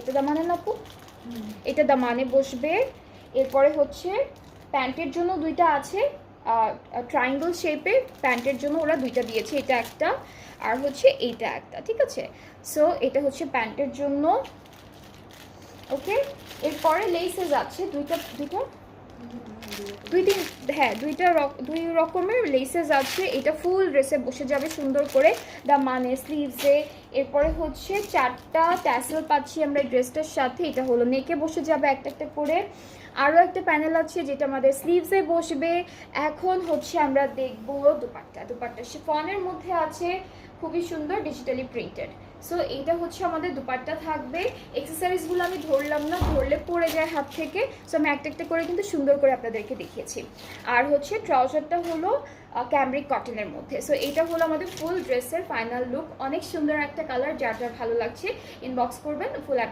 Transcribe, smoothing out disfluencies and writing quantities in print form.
এটা দামানে না আপু, এটা দামানে বসবে। এরপরে হচ্ছে প্যান্টের জন্য দুইটা আছে, ট্রায়াঙ্গেল শেপে প্যান্টের জন্য ওরা দুইটা দিয়েছে, এটা একটা আর হচ্ছে এইটা একটা, ঠিক আছে। সো এটা হচ্ছে প্যান্টের জন্য, ওকে। এরপরে লেসেস আছে দুইটা দুইটা হ্যাঁ দুই রকমের লেসেস আছে। এটা ফুল ড্রেসে বসে যাবে সুন্দর করে, দামানে স্লিভসে। এরপরে হচ্ছে 4টা ট্যাসেল পাচ্ছি আমরা ড্রেসটার সাথে, এটা হলো নেকে বসে যাবে একটা একটা করে। আরও একটা প্যানেল আছে যেটা আমাদের স্লিভসে বসবে। এখন হচ্ছে আমরা দেখব দুপাট্টা শিফনের মধ্যে আছে, খুবই সুন্দর ডিজিটালি প্রিন্টেড। সো এইটা হচ্ছে আমাদের দুপাট্টা থাকবে। এক্সেসরিজগুলো আমি ধরলাম না, ধরলে পড়ে যায় হাত থেকে। সো আমি একটা একটা করে কিন্তু সুন্দর করে আপনাদেরকে দেখিয়েছি। আর হচ্ছে ট্রাউজারটা হলো ক্যামব্রিক কটনের মধ্যে। সো এইটা হলো আমাদের ফুল ড্রেসের ফাইনাল লুক। অনেক সুন্দর একটা কালার, যার যার ভালো লাগছে ইনবক্স করবেন, ফুল